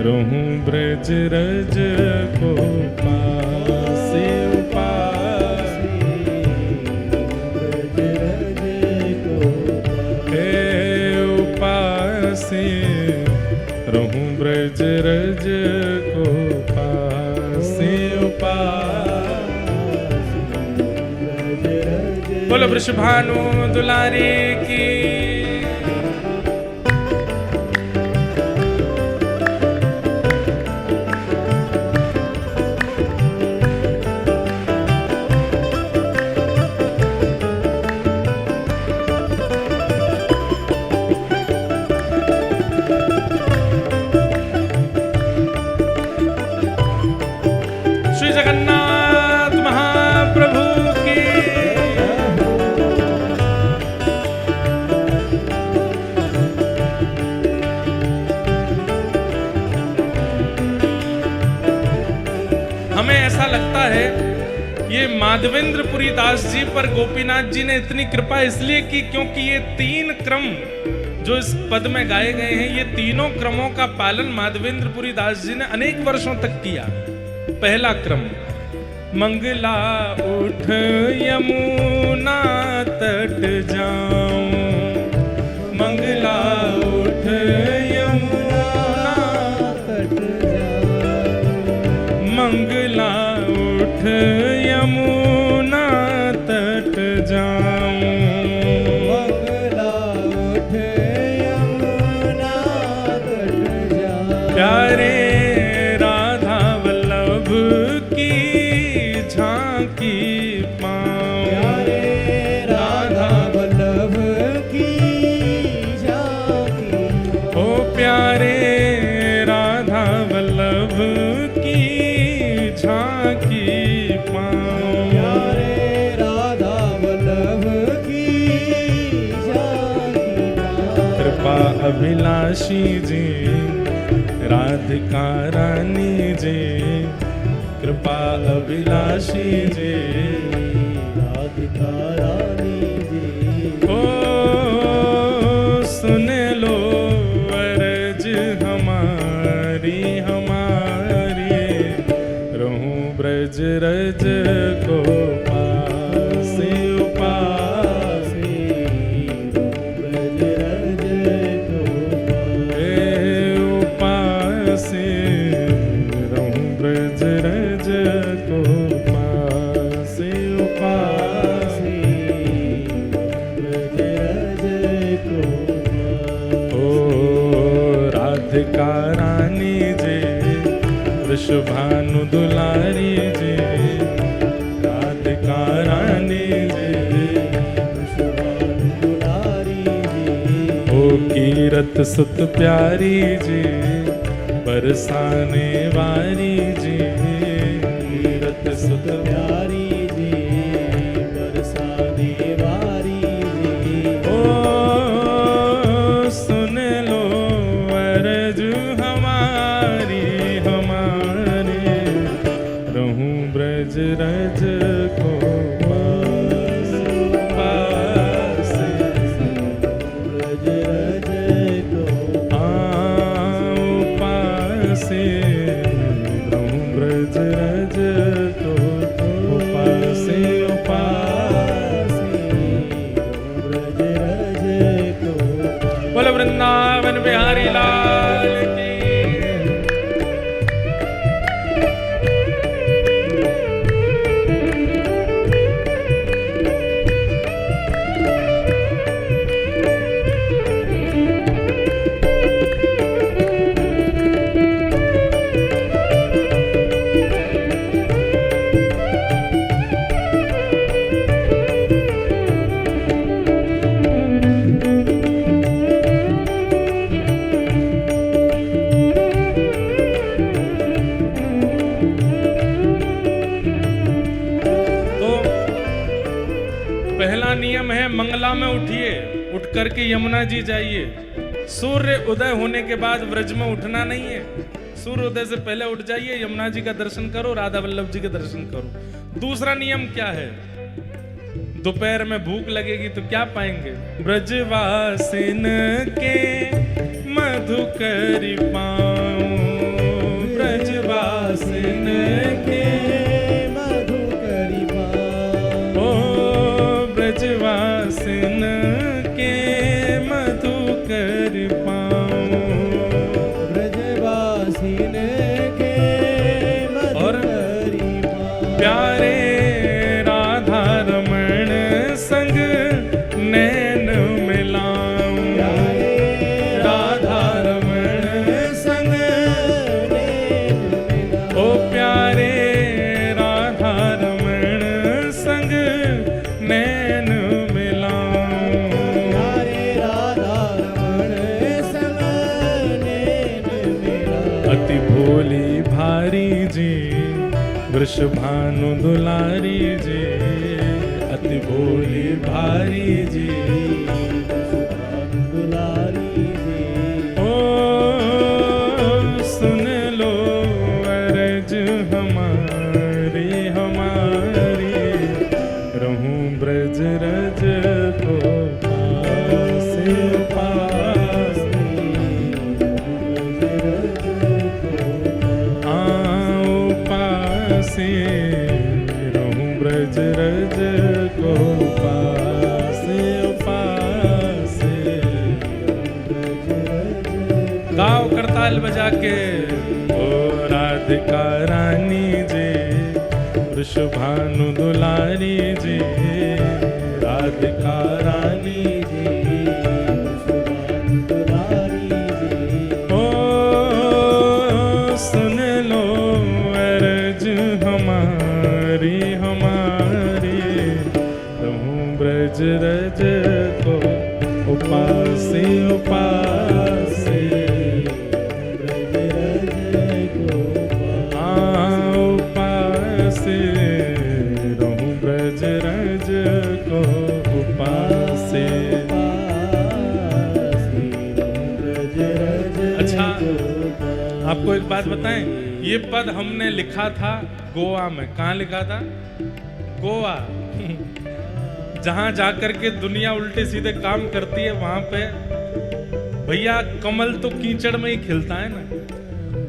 रहूं ब्रज रज को पासे उपासे। ब्रज रज को हे उपासे, रहूं ब्रज रज को पासे उपासे। बोलो वृषभानु दुलारी की। श्री जगन्नाथ महाप्रभु की। माधवेंद्रपुरी दास जी पर गोपीनाथ जी ने इतनी कृपा इसलिए की क्योंकि ये 3 क्रम जो इस पद में गाए गए हैं, ये तीनों क्रमों का पालन माधवेंद्रपुरी दास जी ने अनेक वर्षों तक किया। पहला क्रम, मंगला उठ यमुना तट जाऊं, मंगला उठ यमुना तट जाऊं, मंगला उठ यमुना तट जाऊं, मंगला उठ यमुना तट जाऊं, प्यारे राधा वल्लभ की झांकी पाऊं, प्यारे राधा वल्लभ की झांकी, ओ प्यारे राधा वल्लभ की झांकी पाऊं, प्यारे राधा वल्लभ की झांकी पाऊं। कृपा अभिलाषी जी राधिका रानी जी, कृपा अभिलाषी जी राधिका रानी जी, ओ सुन लो अर्ज हमारी हमारी, रहूं ब्रज रज को पासे उपासे, ब्रज रज को उपासे, रहूं ब्रज रज को पासे उपासे, ब्रज रज को। ओ राधिका रानी जी वृषभानु दुलारी जी, राधिका रानी जी वृषभानु दुलारी जी, ओ कीरत सुत प्यारी जी बरसाने वारी जी, कीरत सुत प्यारी जी बरसाने वारी जी, ओ सुन लो अर्ज हमारी हमारी, रहूं ब्रज रज को पासे, ब्रज रज को पासे, रहूं ब्रज रज को पासे पासे, ब्रज रज को। बोल वृंदावन बिहारी लाल की। पहला नियम है मंगला में उठिए, उठ करके यमुना जी जाइए। सूर्य उदय होने के बाद व्रज में उठना नहीं है, सूर्य उदय से पहले उठ जाइए, यमुना जी का दर्शन करो, राधा वल्लभ जी के दर्शन करो। दूसरा नियम क्या है? दोपहर में भूख लगेगी तो क्या पाएंगे? ब्रजवासिन के मधुकरी पाऊं, ब्रजवासिन के मधुकरी पाऊं, ओ ब्रजवासिन के मधुकरी पाऊं, ब्रजवासिन के मधुकरी पाऊं, प्यारे राधा रमण संग नैन मिलाऊं, राधा रमण संग नैन मिलाऊं, ओ प्यारे राधा रमण संग नैन मिलाऊं, प्यारे राधा रमण संग नैन मिलाऊं। अति भोली भारी जी वृषभानु दुलारी जी, अति भोली भारी जी वृषभानु दुलारी जी, ओ सुन लो अर्ज हमारी हमारी, गाओ करताल बजा के, ओ राधिका रानी जी, वृषभानु दुलारी जी, राधिका रानी जी, वृषभानु दुलारी जी। ओ सुन लो अर्ज हमारी हमारी, रहूं ब्रज रज को उपासी उपासी, ब्रज रज को उपासी, रहूं ब्रज रज को उपासी। अच्छा, आपको एक बात बताएं, ये पद हमने लिखा था गोवा में। कहाँ लिखा था? गोवा। जहां जाकर के दुनिया उल्टे सीधे काम करती है, वहां पे भैया कमल तो कीचड़ में ही खिलता है ना।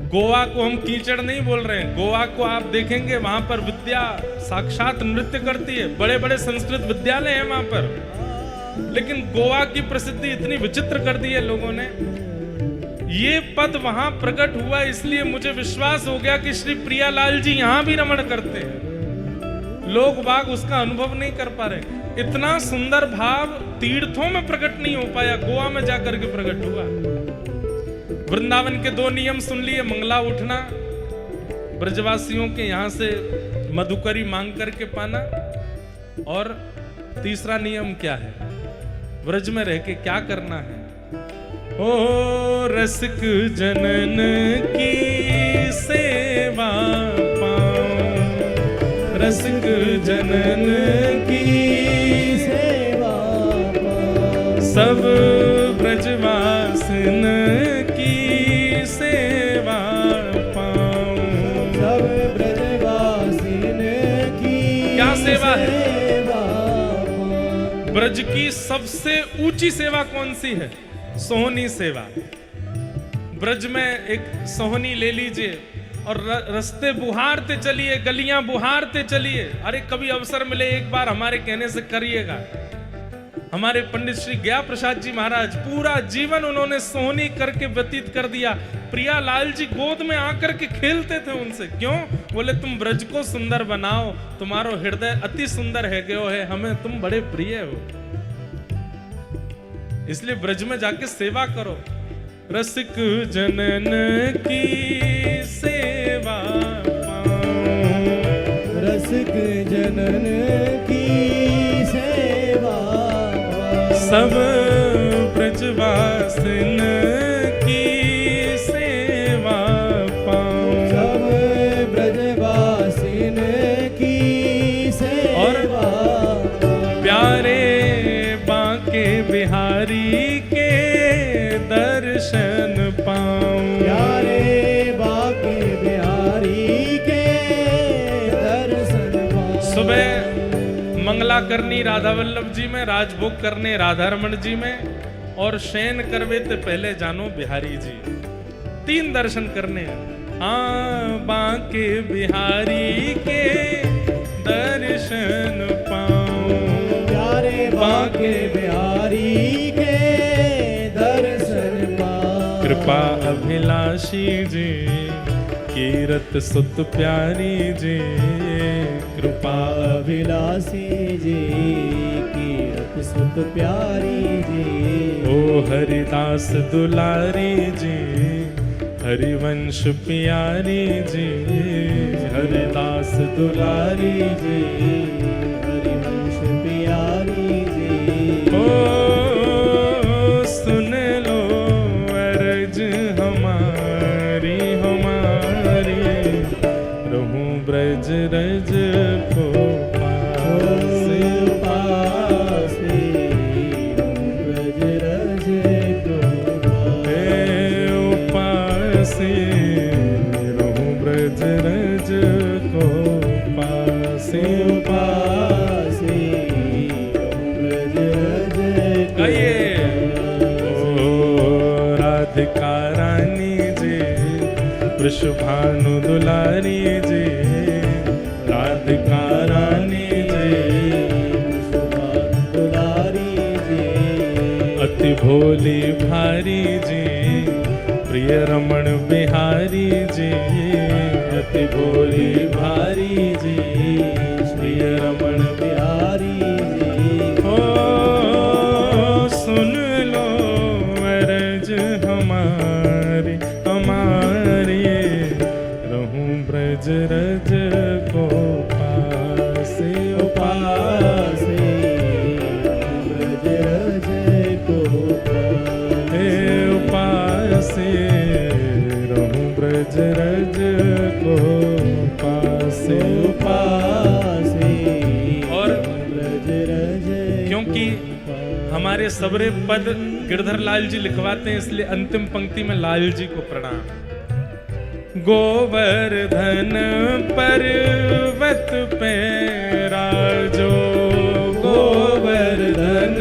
गोवा को हम कीचड़ नहीं बोल रहे हैं, गोवा को आप देखेंगे वहां पर विद्या साक्षात नृत्य करती है, बड़े बड़े संस्कृत विद्यालय हैं वहां पर। लेकिन गोवा की प्रसिद्धि इतनी विचित्र कर दी है लोगों ने। ये पद वहां प्रकट हुआ, इसलिए मुझे विश्वास हो गया कि श्री प्रियालाल जी यहां भी रमण करते हैं। लोग बाग उसका अनुभव नहीं कर पा रहे। इतना सुंदर भाव तीर्थों में प्रकट नहीं हो पाया, गोवा में जाकर के प्रकट हुआ। वृंदावन के 2 नियम सुन लिए, मंगला उठना, ब्रजवासियों के यहां से मधुकरी मांग करके पाना, और तीसरा नियम क्या है? व्रज में रह के क्या करना है? ओ रसिक जनन की सेवा पाऊं, रसिक जनन की सेवा पाऊं, सब ब्रजवासिन की सेवा पाऊं, सब ब्रजवासिन की क्या सेवा है? ब्रज की सबसे ऊंची सेवा कौन सी है? सोहनी सेवा। ब्रज में एक सोहनी ले लीजिए और रास्ते बुहारते चलिए, गलियां बुहारते चलिए। अरे कभी अवसर मिले एक बार हमारे कहने से करिएगा। हमारे पंडित श्री गया प्रसाद जी महाराज पूरा जीवन उन्होंने सोहनी करके व्यतीत कर दिया। प्रियालाल जी गोद में आकर के खेलते थे उनसे। क्यों? बोले तुम ब्रज को सुंदर बनाओ, तुम्हारो हृदय अति सुंदर है गयो है, हमें तुम बड़े प्रिय हो, इसलिए ब्रज में जाके सेवा करो। रसिक जनन की सेवा पाऊं, रसिक जनन की सेवा पाऊं, सब ब्रजवासिन की सेवा पाऊं, सब ब्रजवासिन की सेवा। और प्यारे बांके बिहारी के दर्शन पाऊं, प्यारे बांके बिहारी के दर्शन पाऊं। सुबह मंगला करनी राधा वल्लभ जी में, राजभोग करने राधा रमण जी में, और शयन करवे ते पहले जानो बिहारी जी। 3 दर्शन करने हैं। हाँ, बांके बिहारी के दर्शन पाऊं, प्यारे बांके बिहारी के दर्शन पाऊं। कृपा अभिलाषी जी, कीरत सुत प्यारी जी, कृपा अभिलाषी जी, कीरत सुत प्यारी जी। ओ हरिदास दुलारी जी, हरिवंश प्यारी जी, हरिदास दुलारी जी, हरिवंश प्यारी जी। ओ सुन लो अर्ज हमारी हमारी, रहूं ब्रज रज को पासे पासे, ब्रज रज को पासे, रहूं ब्रज रज को पासे पासे, ब्रज रज को। ओ राधिका रानी जी, वृषभानु दुलारी जी, राधिका रानी जी, वृषभानु दुलारी जी। अति भोली भारी जी, प्रिय रमण बिहारी जी, अति भोली भारी जी, प्रिय रमण बिहारी जी। ओ सुन लो अरज हमारी हमारी, रहूं ब्रज रज को पासे पासे, ब्रज रज को हे उपासे, रहूं ब्रज रज को पासे पासे। और ब्रज रज क्योंकि हमारे सबरे पद गिरधर लाल जी लिखवाते हैं, इसलिए अंतिम पंक्ति में लाल जी को प्रणाम। गोवर्धन पर्वत पे राजो, गोवर्धन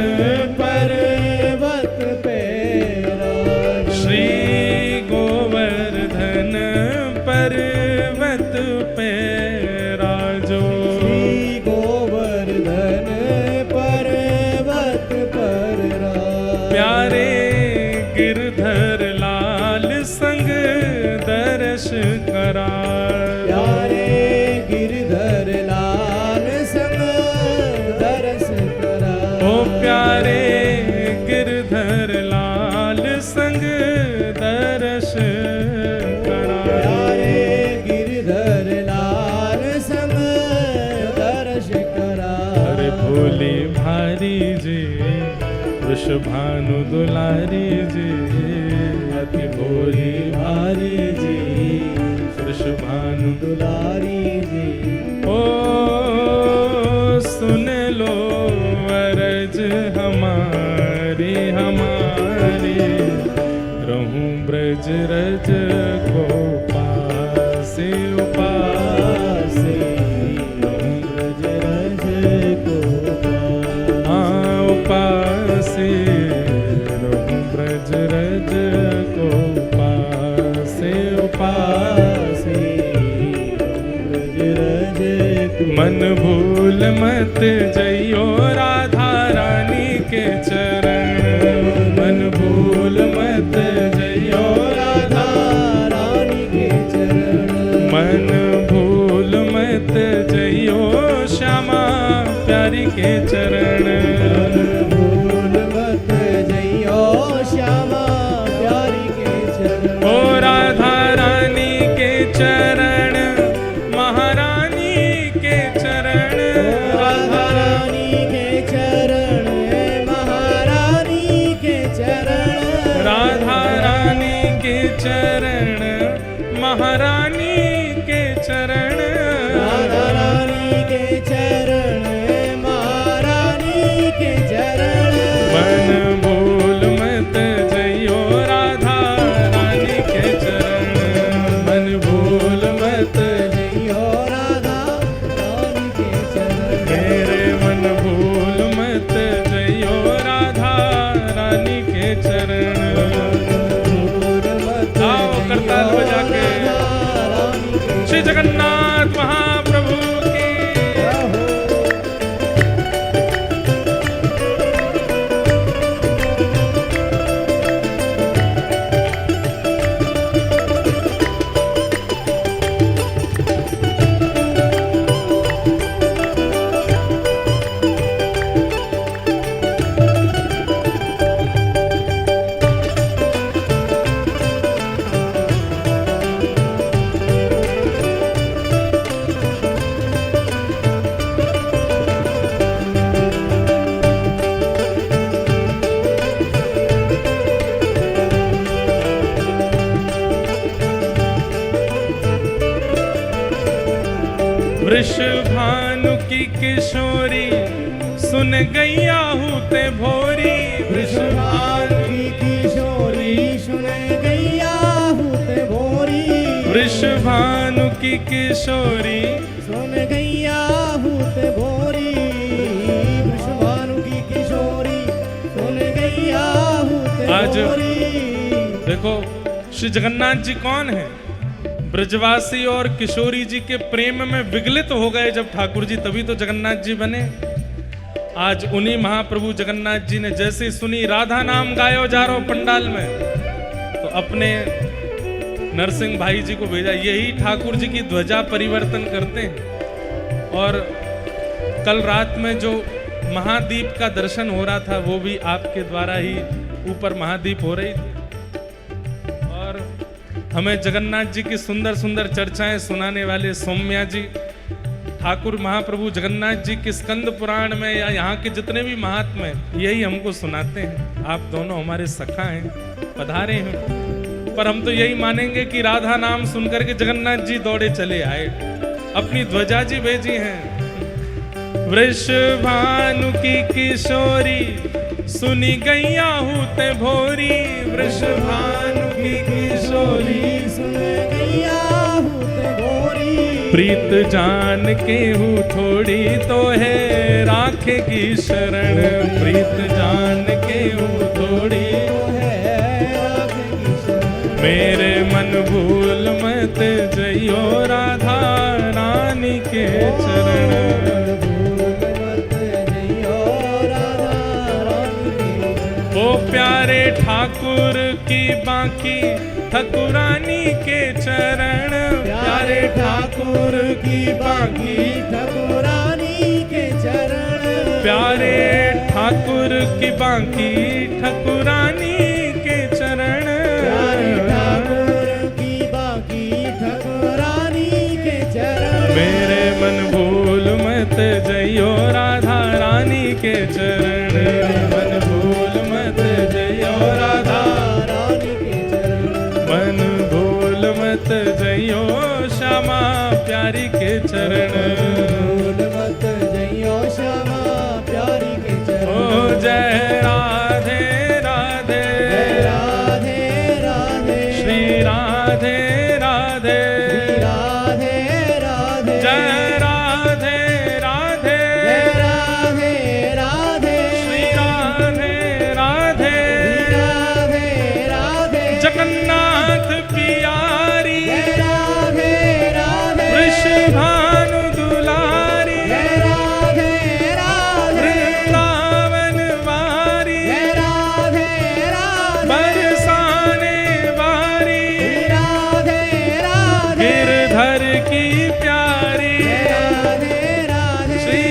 पर्वत पे राजो, श्री गोवर्धन पर्वत पे राजो, श्री गोवर्धन पर्वत पर राजो। प्यारे गिरधर लाल संग दर्श करा, प्यारे गिरधर लाल संग दर्श करा, ओ प्यारे गिरधर लाल संग दर्श करा, प्यारे गिरधर लाल संग दर्श करा। अरे भोली भारी जी, वृषभानु दुलारी जी, अति भोली भारी जी, वृषभानु दुलारी जी। ओ सुन लो अरज हमारी हमारी, रहूं ब्रज रज को पासे पासे, ब्रज रज को हाँ उपासे, रहूं ब्रज रज को पासे पासे, ब्रज रज को। मन भूल मत जइयो राधा रानी के चरण, मन भूल मत जइयो राधा रानी के चरण, मन भूल मत जइयो श्यामा प्यारी के चरण, भूल मत जइयो श्यामा प्यारी के चरण। ओ राधा रानी के चरण, महारानी के चरण, राधा रानी के चरण, महारानी के चरण, राधा रानी के चरण, महारानी के चरण, राधा रानी के चरण, महारानी के चरण। मन भूल मत जइयो राधा रानी के चरण, मन भूल मत जइयो राधा रानी के चरण, मेरे मन भूल मत जइयो राधा रानी के चरण। भूल मत आओ करताल बजा के रानी के श्री जगन्नाथ महाप्रभु की वृषभानु की किशोरी सुन गैया हूते भोरी, वृषभानु की किशोरी सुन गैया हूते भोरी, वृषभानु की किशोरी सुन गैया हूते भोरी, वृषभानु की किशोरी सुन गैया हूते आज भोरी। देखो श्री जगन्नाथ जी कौन है? ब्रजवासी और किशोरी जी के प्रेम में विगलित हो गए जब ठाकुर जी, तभी तो जगन्नाथ जी बने। आज उन्हीं महाप्रभु जगन्नाथ जी ने जैसे सुनी राधा नाम गायो जा रहो पंडाल में, तो अपने नरसिंह भाई जी को भेजा। यही ठाकुर जी की ध्वजा परिवर्तन करते हैं। और कल रात में जो महादीप का दर्शन हो रहा था वो भी आपके द्वारा ही ऊपर महादीप हो रही थी। और हमें जगन्नाथ जी की सुंदर सुंदर चर्चाएं सुनाने वाले सौम्या जी, ठाकुर महाप्रभु जगन्नाथ जी के स्कंद पुराण में या यहाँ के जितने भी महात्मा हैं यही हमको सुनाते हैं। आप दोनों हमारे सखा हैं, पधारे हैं। पर हम तो यही मानेंगे कि राधा नाम सुनकर के जगन्नाथ जी दौड़े चले आए, अपनी ध्वजा जी भेजी हैं। वृषभानु की किशोरी सुनी गैया हूते भोरी, वृषभानु की किशोरी सुन गैया हूते भोरी। प्रीत जान के हूँ थोड़ी तो है राखेगी शरण, प्रीत जान के हूँ थोड़ी तो है राखेगी शरण। मेरे मन भूल मत जइयो राधा रानी के चरण। ओ प्यारे ठाकुर की बाकी ठकुरानी के चरण, प्यारे ठाकुर की बाकी ठकुरानी के चरण। प्यारे ठाकुर की बाकी ठकुरानी के चरण। प्यारे ठाकुर की बाकी ठकुरानी के चरण। मेरे मन भूल मत जइयो राधा रानी के चरण, मेरे मन भूल मत जइयो राधा रानी के चरण। मन भूल मत जइयो श्यामा प्यारी के चरण। भूल मत जइयो श्यामा प्यारी के चरण। ओ जय राधे राधे, जय राधे राधे, श्री राधे राधे, श्री राधे राधे, जय राधे राधे, जय राधे राधे, श्री राधे राधे, श्री राधे राधे, जगन्नाथ प्यारी, जय राधे राधे, वृषभानु दुलारी, जय राधे राधे, वृंदावन वारी, जय राधे राधे, बरसाने वारी, श्री राधे राधे, गिरधर की प्यारी, जय राधे राधे, श्री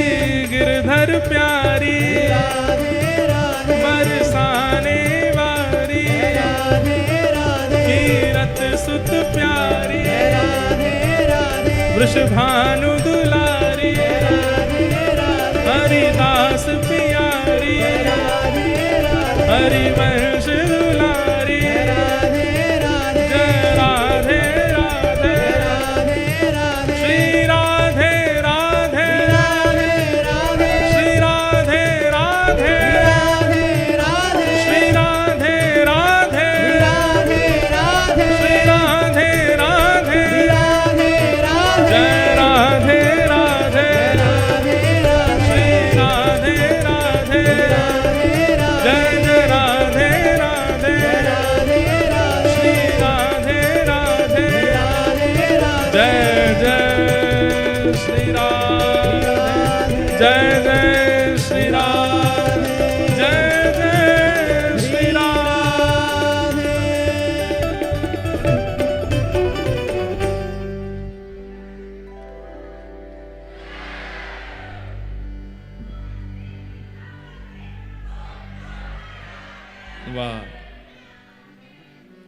गिरधर प्यारी, राधे राधे, बरसाने वारी, राधे राधे, कीरत सुत प्यारी, राधे राधे, वृषभानु दुलारी, राधे राधे, हरिदास प्यारी, राधे राधे, हरिवंश दुलारी, राधे राधे, जय राधे राधे, राधे राधे, श्री राधे राधे, राधे राधे, श्री राधे राधे, राधे राधे, श्री राधे राधे, राधे राधे, श्री राधे राधे, राधे राधे, जय राधे राधे, राधे राधे, श्री राधे राधे, राधे राधे, जय जय राधे राधे, राधे राधे, श्री राधे राधे, राधे राधे, जय जय श्री राम, जय जय श्री राम, जय जय श्री राम। वाह।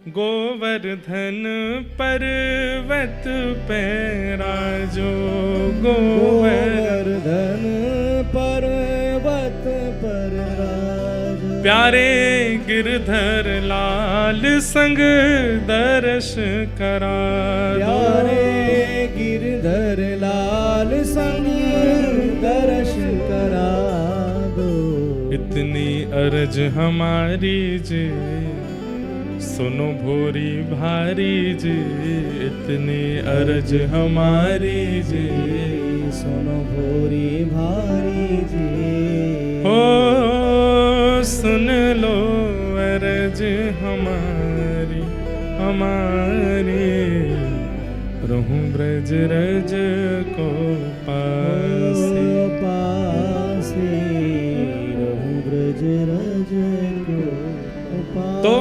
गोवर्धन पर्वत पे राजो, गोवर्धन पर्वत पर राज। प्यारे गिरधर लाल संग दर्श करा दो। प्यारे गिरधर लाल संग दर्श करा दो। इतनी अर्ज हमारी जी सुनो भोरी भारी जी, इतनी अर्ज हमारी जी सुनो भोरी भारी जी। हो सुन लो अर्ज हमारी हमारी, रहूं ब्रज रज को पासे पासे, रहूं ब्रज रज को पासे। तो